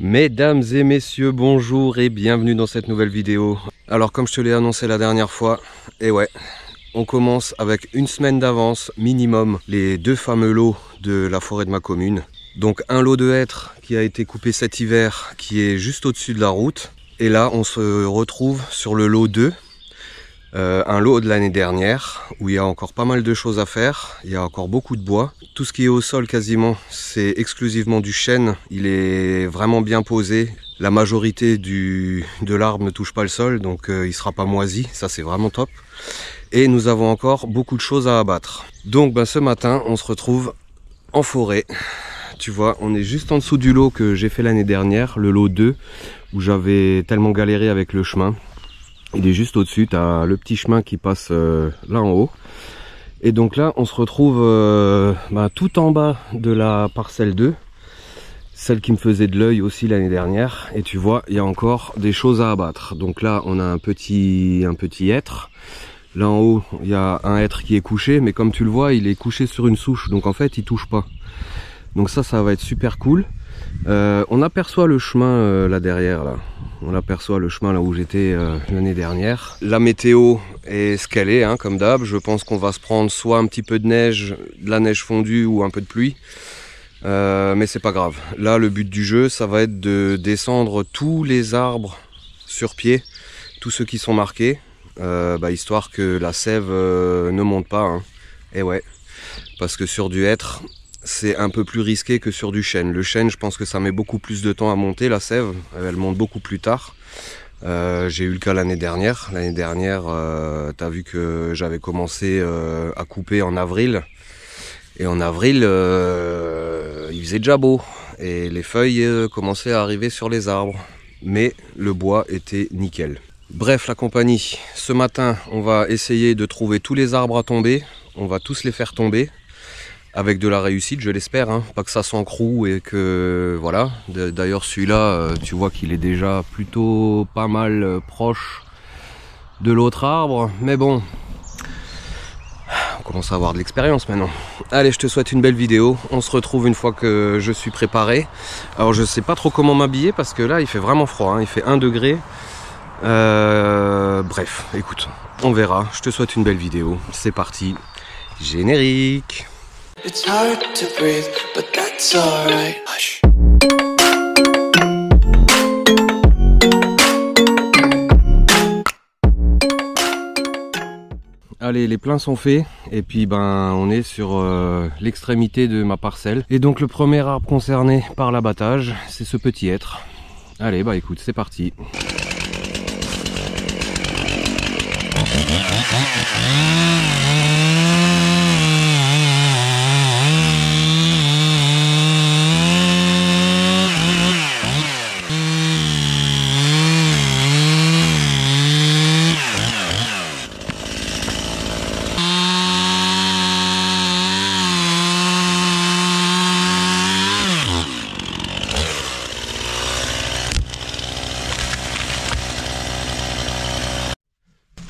Mesdames et messieurs, bonjour et bienvenue dans cette nouvelle vidéo. Alors comme je te l'ai annoncé la dernière fois, et ouais, on commence avec une semaine d'avance minimum les deux fameux lots de la forêt de ma commune. Donc un lot de hêtres qui a été coupé cet hiver, qui est juste au-dessus de la route. Et là on se retrouve sur le lot 2. Un lot de l'année dernière où il y a encore pas mal de choses à faire, il y a encore beaucoup de bois. Tout ce qui est au sol quasiment c'est exclusivement du chêne, il est vraiment bien posé. La majorité de l'arbre ne touche pas le sol donc il sera pas moisi, ça c'est vraiment top. Et nous avons encore beaucoup de choses à abattre. Donc ce matin on se retrouve en forêt. Tu vois, on est juste en dessous du lot que j'ai fait l'année dernière, le lot 2, où j'avais tellement galéré avec le chemin. Il est juste au-dessus, tu as le petit chemin qui passe là en haut. Et donc là, on se retrouve tout en bas de la parcelle 2. Celle qui me faisait de l'œil aussi l'année dernière. Et tu vois, il y a encore des choses à abattre. Donc là, on a un petit hêtre. Là en haut, il y a un hêtre qui est couché. Mais comme tu le vois, il est couché sur une souche. Donc en fait, il touche pas. Donc ça va être super cool. On aperçoit le chemin là derrière là. On aperçoit le chemin là où j'étais l'année dernière. La météo est ce qu'elle est, hein, comme d'hab. Je pense qu'on va se prendre soit un petit peu de neige, de la neige fondue ou un peu de pluie. Mais c'est pas grave. Là, le but du jeu, ça va être de descendre tous les arbres sur pied, tous ceux qui sont marqués, histoire que la sève ne monte pas. Hein. Et ouais, parce que sur du hêtre, c'est un peu plus risqué que sur du chêne. Le chêne, je pense que ça met beaucoup plus de temps à monter, la sève. Elle monte beaucoup plus tard. J'ai eu le cas l'année dernière. L'année dernière, tu as vu que j'avais commencé à couper en avril. Et en avril, il faisait déjà beau. Et les feuilles commençaient à arriver sur les arbres. Mais le bois était nickel. Bref, la compagnie, ce matin, on va essayer de trouver tous les arbres à tomber. On va tous les faire tomber. Avec de la réussite, je l'espère, hein. Pas que ça s'encroue et que voilà. D'ailleurs celui-là, tu vois qu'il est déjà plutôt pas mal proche de l'autre arbre, mais bon, on commence à avoir de l'expérience maintenant. Allez, je te souhaite une belle vidéo, on se retrouve une fois que je suis préparé. Alors je sais pas trop comment m'habiller parce que là il fait vraiment froid, hein. Il fait 1 degré. Bref, écoute, on verra, je te souhaite une belle vidéo, c'est parti, générique. It's hard to breathe, but that's alright. Hush. Allez, les pleins sont faits et puis on est sur l'extrémité de ma parcelle. Et donc le premier arbre concerné par l'abattage, c'est ce petit hêtre. Allez, écoute, c'est parti.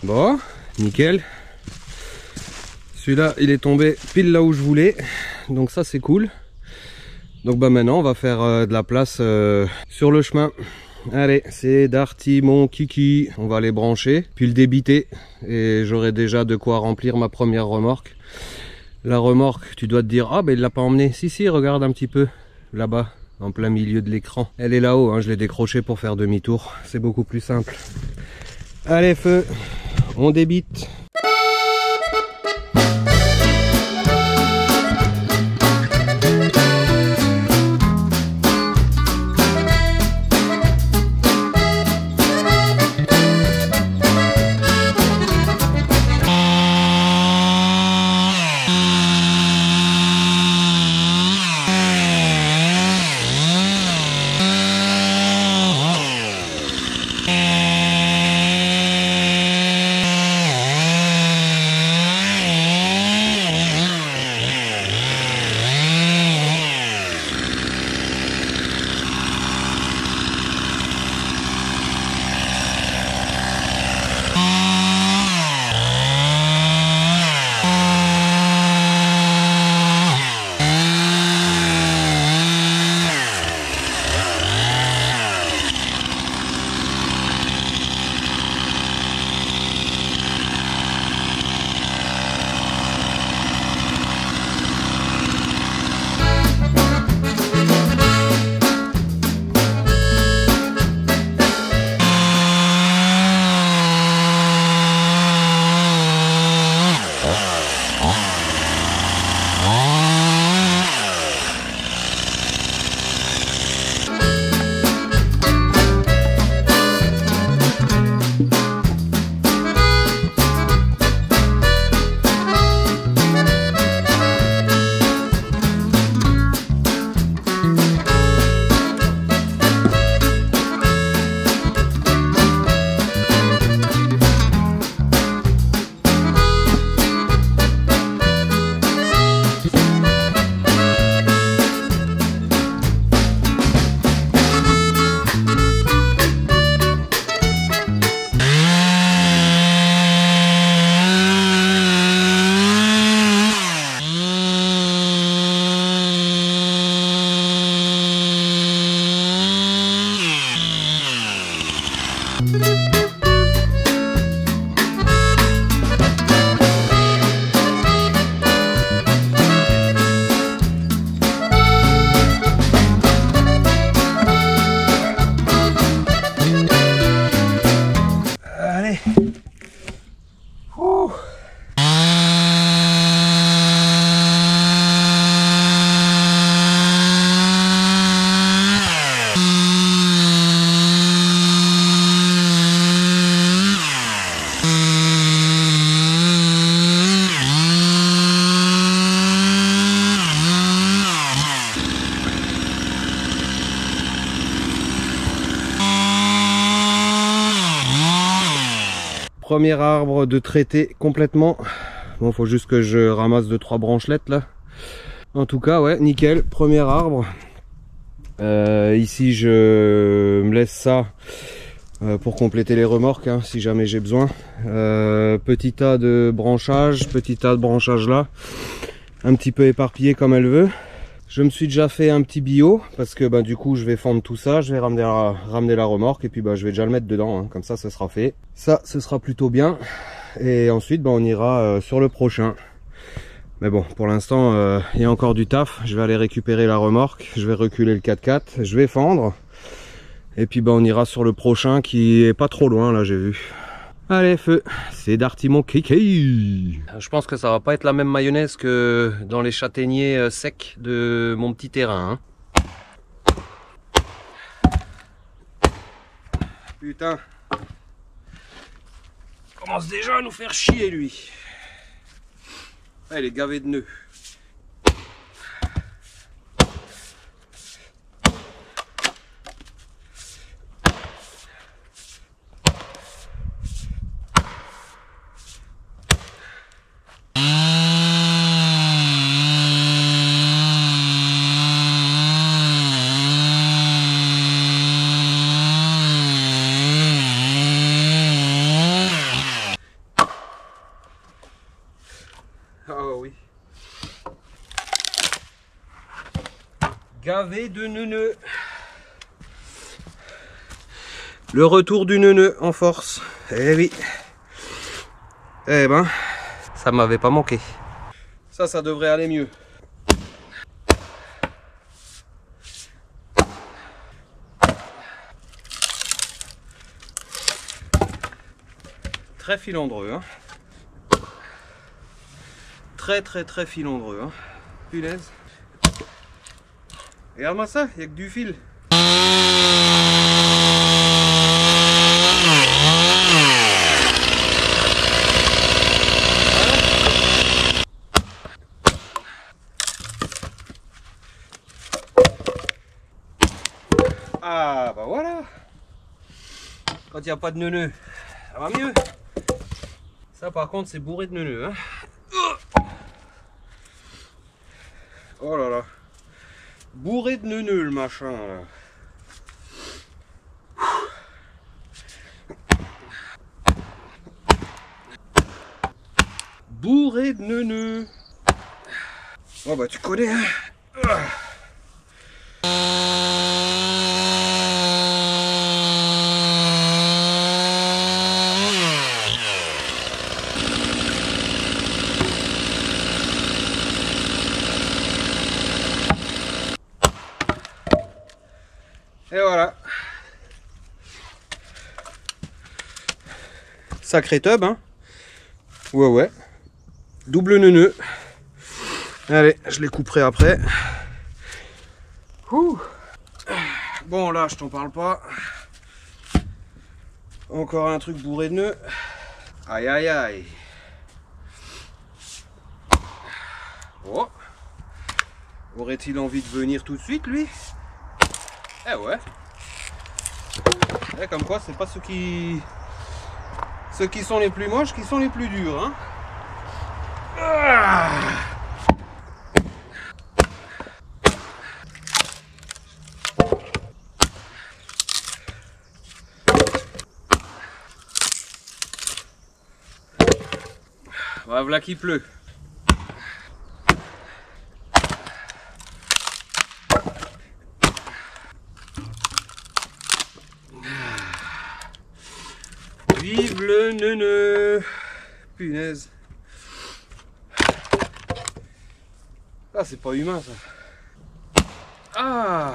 Bon, nickel. Celui-là, il est tombé pile là où je voulais. Donc ça, c'est cool. Donc maintenant, on va faire de la place sur le chemin. Allez, c'est Darty, mon kiki. On va les brancher, puis le débiter. Et j'aurai déjà de quoi remplir ma première remorque. La remorque, tu dois te dire, ah il l'a pas emmenée. Si, regarde un petit peu là-bas, en plein milieu de l'écran. Elle est là-haut, hein, je l'ai décrochée pour faire demi-tour. C'est beaucoup plus simple. Allez, feu, on débite. premier arbre de traité complètement. Bon, faut juste que je ramasse 2-3 branchelettes là. En tout cas, ouais, nickel, premier arbre. Ici, je me laisse ça pour compléter les remorques, hein, si jamais j'ai besoin. Petit tas de branchage là, un petit peu éparpillé comme elle veut. Je me suis déjà fait un petit bio parce que bah, du coup je vais fendre tout ça, je vais ramener la remorque et puis bah, je vais déjà le mettre dedans, hein, comme ça ce sera fait. Ça, ce sera plutôt bien. Et ensuite bah, on ira sur le prochain. Mais bon, pour l'instant il y a encore du taf. Je vais aller récupérer la remorque, je vais reculer le 4x4, je vais fendre. Et puis bah, on ira sur le prochain qui est pas trop loin là, j'ai vu. Allez, feu, c'est Darty mon kiki. Je pense que ça va pas être la même mayonnaise que dans les châtaigniers secs de mon petit terrain. Hein. Putain. Il commence déjà à nous faire chier lui. Ah, il est gavé de nœuds. Gavé de neuneux. Le retour du neuneux en force. Eh oui. Eh ben, ça m'avait pas manqué. Ça devrait aller mieux. Très filandreux, hein. Très filandreux, hein. Punaise. Regarde-moi ça, il n'y a que du fil. Ah bah voilà. Quand il n'y a pas de neuneux, ça va mieux. Ça par contre c'est bourré de neuneux, hein. Oh là là. Bourré de neuneux le machin là. Bourré de neuneux. Oh bah tu connais, hein. Et voilà. Sacré tub, hein. Ouais. Double neuneux. Allez, je les couperai après. Ouh. Bon, là, je t'en parle pas. Encore un truc bourré de nœuds. Aïe, aïe, aïe. Oh. Aurait-il envie de venir tout de suite, lui? Eh ouais. Et comme quoi, c'est pas ceux qui sont les plus moches qui sont les plus durs, hein. Ah. Voilà qu'il pleut. Vive le neuneux. Punaise. Ah, c'est pas humain ça. Ah.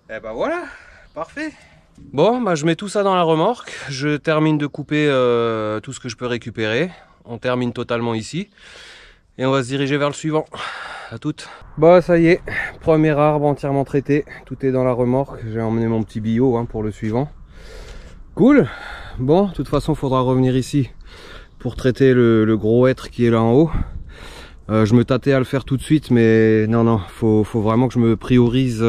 Et ben voilà, parfait. Bon, bah je mets tout ça dans la remorque. Je termine de couper tout ce que je peux récupérer. On termine totalement ici. Et on va se diriger vers le suivant. À toutes. Bah ça y est, premier arbre entièrement traité. Tout est dans la remorque. J'ai emmené mon petit bio, hein, pour le suivant. Cool. Bon, de toute façon, il faudra revenir ici pour traiter le gros hêtre qui est là en haut. Je me tâtais à le faire tout de suite, mais non, faut vraiment que je me priorise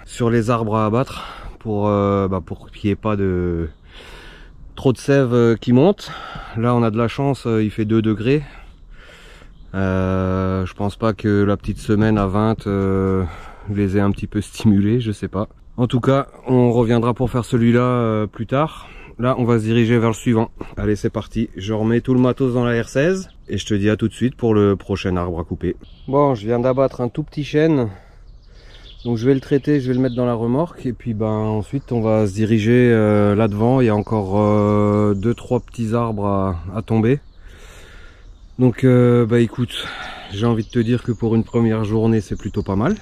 sur les arbres à abattre pour qu'il n'y ait pas de trop de sève qui monte. Là on a de la chance, il fait 2 degrés. Je pense pas que la petite semaine à 20 les ait un petit peu stimulés, je sais pas. En tout cas, on reviendra pour faire celui-là plus tard. Là, on va se diriger vers le suivant. Allez, c'est parti. Je remets tout le matos dans la R16 et je te dis à tout de suite pour le prochain arbre à couper. Bon, je viens d'abattre un tout petit chêne. Donc je vais le traiter, je vais le mettre dans la remorque et puis ensuite on va se diriger là devant. Il y a encore 2-3 petits arbres à tomber. Donc écoute, j'ai envie de te dire que pour une première journée c'est plutôt pas mal.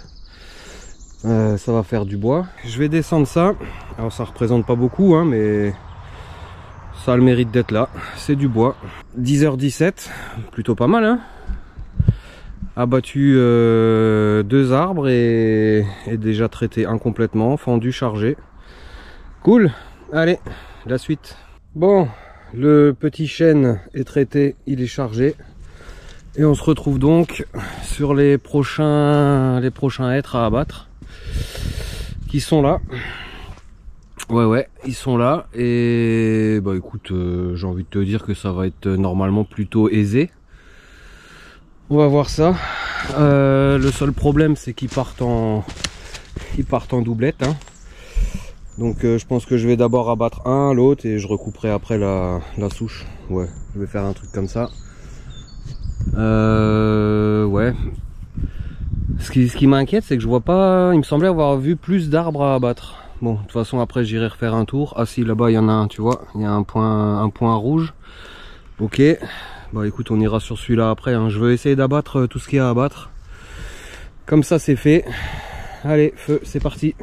Ça va faire du bois. Je vais descendre ça. Alors ça représente pas beaucoup hein, mais ça a le mérite d'être là. C'est du bois. 10h17, plutôt pas mal hein. Abattu 2 arbres et déjà traité incomplètement, fendu, chargé. Cool. Allez, la suite. Bon, le petit chêne est traité, il est chargé. Et on se retrouve donc sur les prochains hêtres à abattre. Qui sont là. Ouais, ils sont là. Et écoute, j'ai envie de te dire que ça va être normalement plutôt aisé. On va voir ça. Le seul problème c'est qu'ils partent en doublette hein. Donc je pense que je vais d'abord abattre l'autre et je recouperai après la souche. Ouais, je vais faire un truc comme ça. Ouais. Ce qui m'inquiète c'est que je vois pas, il me semblait avoir vu plus d'arbres à abattre. Bon, de toute façon après j'irai refaire un tour. Ah si, là-bas il y en a un, tu vois, il y a un point rouge. Ok. Écoute, on ira sur celui-là après hein. Je veux essayer d'abattre tout ce qu'il y a à abattre. Comme ça c'est fait. Allez, feu, c'est parti.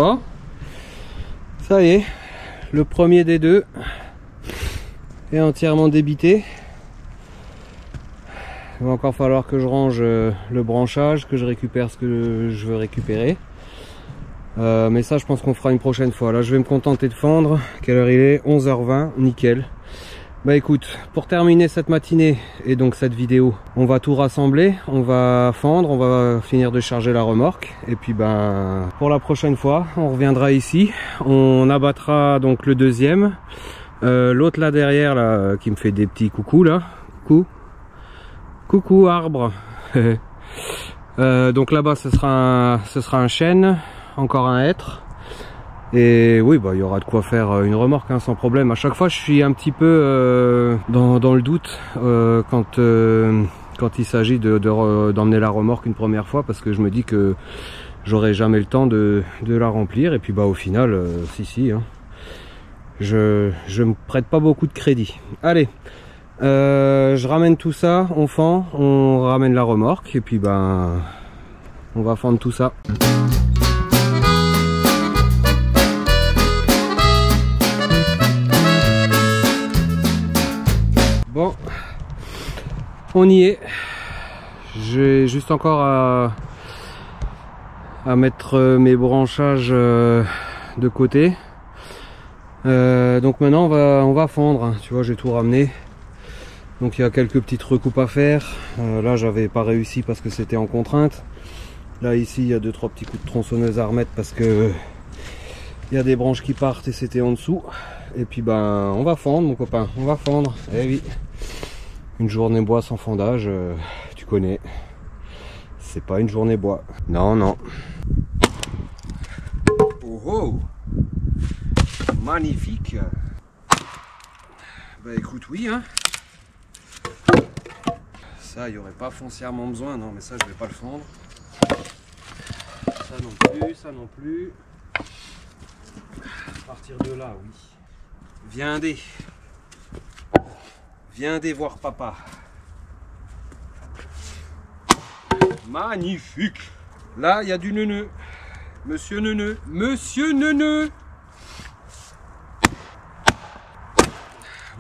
Bon, ça y est, le premier des deux est entièrement débité. Il va encore falloir que je range le branchage, que je récupère ce que je veux récupérer. Mais ça, je pense qu'on fera une prochaine fois. Là, je vais me contenter de fendre. Quelle heure il est? 11h20, nickel. Bah écoute, pour terminer cette matinée et donc cette vidéo, on va tout rassembler, on va fendre, on va finir de charger la remorque. Et puis ben, pour la prochaine fois, on reviendra ici. On abattra donc le deuxième. L'autre là derrière, là, qui me fait des petits coucous là. Coucou. Coucou arbre. Donc là-bas ce sera un chêne, encore un hêtre. Et oui, bah il y aura de quoi faire une remorque hein, sans problème. À chaque fois je suis un petit peu dans le doute quand il s'agit d'emmener la remorque une première fois, parce que je me dis que j'aurai jamais le temps de la remplir. Et puis bah au final, si hein, je me prête pas beaucoup de crédit. Allez. Je ramène tout ça, on fend, on ramène la remorque et puis ben on va fendre tout ça. Bon, on y est. J'ai juste encore à mettre mes branchages de côté. Donc maintenant on va fendre, hein. Tu vois, j'ai tout ramené. Donc il y a quelques petites recoupes à faire. Là j'avais pas réussi parce que c'était en contrainte. Là ici il y a 2-3 petits coups de tronçonneuse à remettre parce que il y a des branches qui partent et c'était en dessous. Et puis ben on va fendre mon copain, on va fendre. Eh oui, une journée bois sans fondage, tu connais, c'est pas une journée bois. Non non. Oh oh, magnifique. Bah écoute, oui hein. Ça, il n'y aurait pas foncièrement besoin, non, mais ça, je vais pas le fendre. Ça non plus, ça non plus. À partir de là, oui. Viendez voir papa. Magnifique. Là, il y a du neuneu. Monsieur Neuneu. Monsieur Neuneu.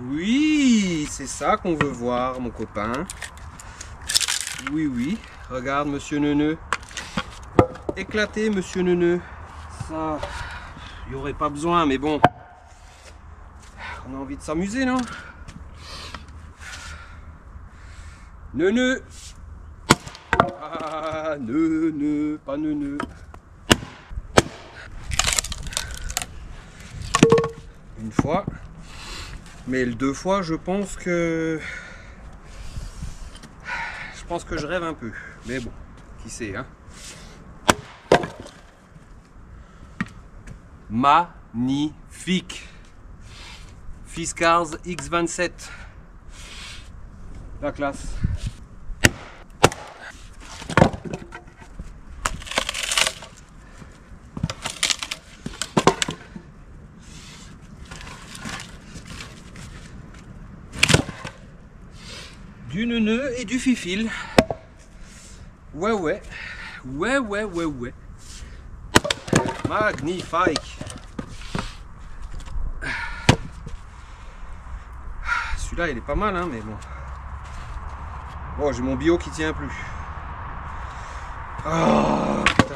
Oui, c'est ça qu'on veut voir, mon copain. Oui, oui, regarde monsieur Neuneu. Éclaté monsieur Neuneu. Ça, il n'y aurait pas besoin, mais bon. On a envie de s'amuser, non? Neuneu. Ah, Neuneu, pas Neuneu. Une fois. Mais le 2 fois, je pense que je rêve un peu. Mais bon, qui sait, hein. Magnifique. Fiskars X27. La classe. Du neuneu et du fifil. Ouais ouais. Ouais ouais ouais ouais. Magnifique. Celui-là il est pas mal hein, mais bon. Bon, j'ai mon bio qui tient plus. Oh putain.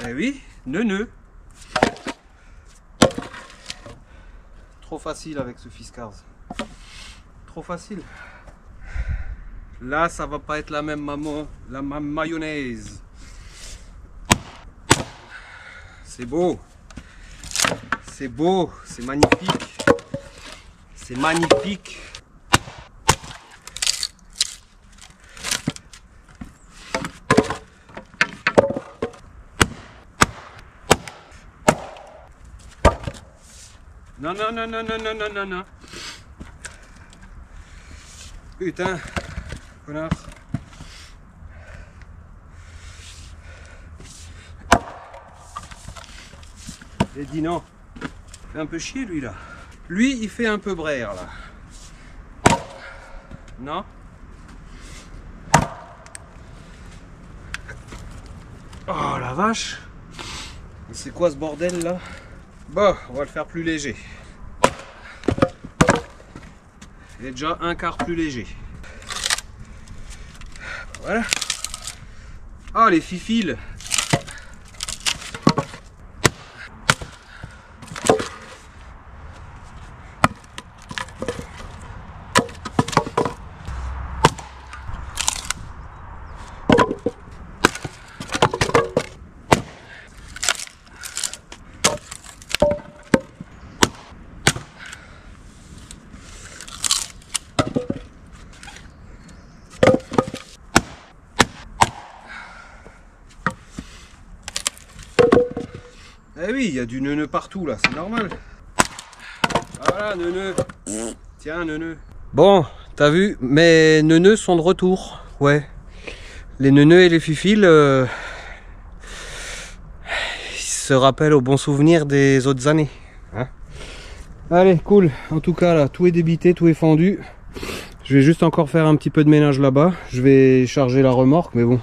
Eh oui, neuneu. Trop facile avec ce Fiskars. Trop facile. Là, ça va pas être la même mayonnaise. C'est beau. C'est beau. C'est magnifique. C'est magnifique. Non, non, non, non, non, non, non, non, non. Putain, connard. J'ai dit non. Il fait un peu chier lui là. Lui il fait un peu braire là. Non? Oh la vache! C'est quoi ce bordel là? Bon, on va le faire plus léger. Il est déjà un quart plus léger. Voilà. Ah les fifils. Eh oui, il y a du neuneu partout là, c'est normal. Voilà, neuneu. Tiens, neuneu. Bon, t'as vu, mes neuneux sont de retour. Ouais. Les neuneux et les fifils, ils se rappellent au bon souvenir des autres années. Hein. Allez, cool. En tout cas, là, tout est débité, tout est fendu. Je vais juste encore faire un petit peu de ménage là-bas. Je vais charger la remorque, mais bon.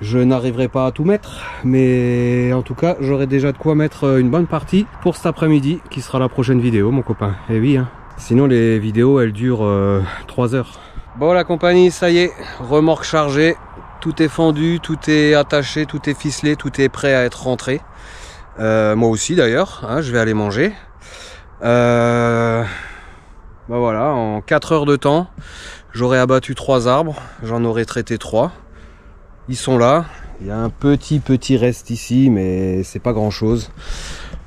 Je n'arriverai pas à tout mettre, mais en tout cas, j'aurai déjà de quoi mettre une bonne partie pour cet après-midi, qui sera la prochaine vidéo, mon copain. Et oui, hein. Sinon les vidéos, elles durent 3 heures. Bon, la compagnie, ça y est, remorque chargée, tout est fendu, tout est attaché, tout est ficelé, tout est prêt à être rentré. Moi aussi d'ailleurs, hein, je vais aller manger. Bah voilà, en 4 heures de temps, j'aurai abattu 3 arbres, j'en aurai traité 3. Ils sont là, il y a un petit reste ici, mais c'est pas grand chose.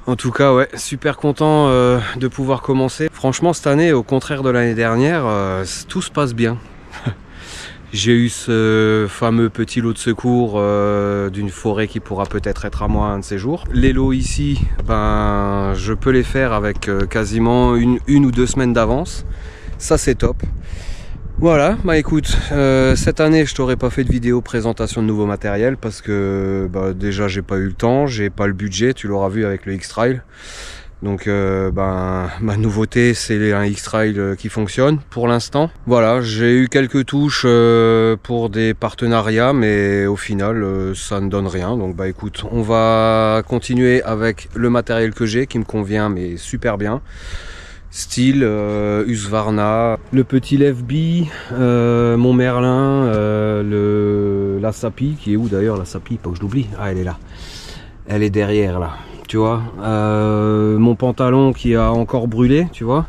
En tout cas, ouais, super content de pouvoir commencer. Franchement, cette année, au contraire de l'année dernière, tout se passe bien. J'ai eu ce fameux petit lot de secours d'une forêt qui pourra peut-être être à moi un de ces jours. Les lots ici, ben, je peux les faire avec quasiment une ou 2 semaines d'avance. Ça, c'est top. Voilà, bah écoute, cette année je t'aurais pas fait de vidéo présentation de nouveau matériel parce que bah, déjà j'ai pas eu le temps, j'ai pas le budget, tu l'auras vu avec le X-Trail. Donc ben, ma nouveauté c'est un X-Trail qui fonctionne pour l'instant. Voilà, j'ai eu quelques touches pour des partenariats mais au final ça ne donne rien. Donc bah écoute, on va continuer avec le matériel que j'ai qui me convient mais super bien. Style Husqvarna, le petit Lefby, mon Merlin, la Sapi, qui est où d'ailleurs la Sapi, pas que je l'oublie, ah elle est là, elle est derrière là, tu vois, mon pantalon qui a encore brûlé, tu vois,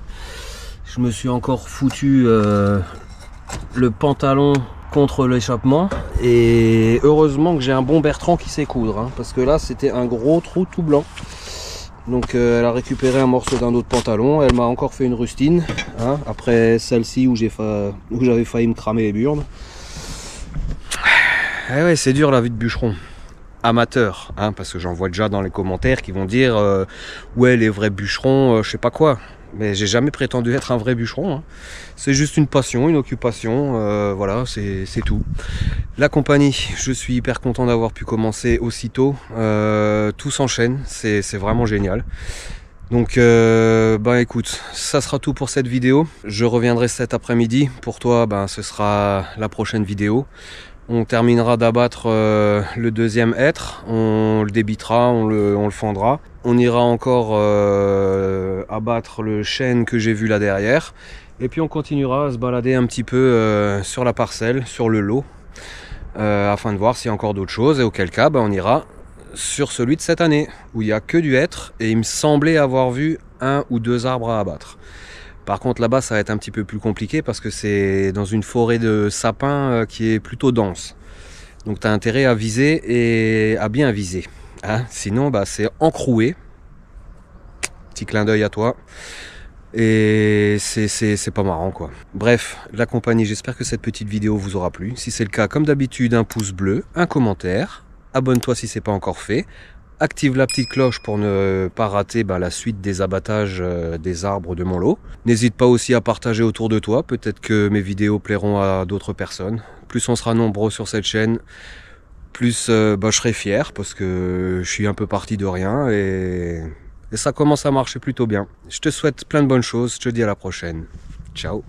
je me suis encore foutu le pantalon contre l'échappement et heureusement que j'ai un bon Bertrand qui sait coudre, hein, parce que là c'était un gros trou tout blanc. Donc elle a récupéré un morceau d'un autre pantalon, elle m'a encore fait une rustine, hein, après celle-ci où j'avais failli me cramer les burnes. Eh ouais, c'est dur la vie de bûcheron, amateur, hein, parce que j'en vois déjà dans les commentaires qui vont dire ouais les vrais bûcherons, je sais pas quoi. Mais j'ai jamais prétendu être un vrai bûcheron, hein. C'est juste une passion, une occupation, voilà, c'est tout. La compagnie, je suis hyper content d'avoir pu commencer aussitôt, tout s'enchaîne, c'est vraiment génial. Donc bah écoute, ça sera tout pour cette vidéo. Je reviendrai cet après-midi, pour toi ben, ce sera la prochaine vidéo. On terminera d'abattre le deuxième hêtre, on le débitera, on le fendra. On ira encore abattre le chêne que j'ai vu là derrière. Et puis on continuera à se balader un petit peu sur la parcelle, sur le lot, afin de voir s'il y a encore d'autres choses. Et auquel cas, on ira sur celui de cette année, où il n'y a que du hêtre. Et il me semblait avoir vu 1 ou 2 arbres à abattre. Par contre là-bas ça va être un petit peu plus compliqué parce que c'est dans une forêt de sapins qui est plutôt dense. Donc tu as intérêt à viser et à bien viser. Hein, sinon bah, c'est encroué. Petit clin d'œil à toi. Et c'est pas marrant quoi. Bref, la compagnie, j'espère que cette petite vidéo vous aura plu. Si c'est le cas, comme d'habitude, un pouce bleu, un commentaire. Abonne-toi si c'est pas encore fait. Active la petite cloche pour ne pas rater la suite des abattages des arbres de mon lot. N'hésite pas aussi à partager autour de toi, peut-être que mes vidéos plairont à d'autres personnes. Plus on sera nombreux sur cette chaîne, plus je serai fier parce que je suis un peu parti de rien et ça commence à marcher plutôt bien. Je te souhaite plein de bonnes choses, je te dis à la prochaine. Ciao.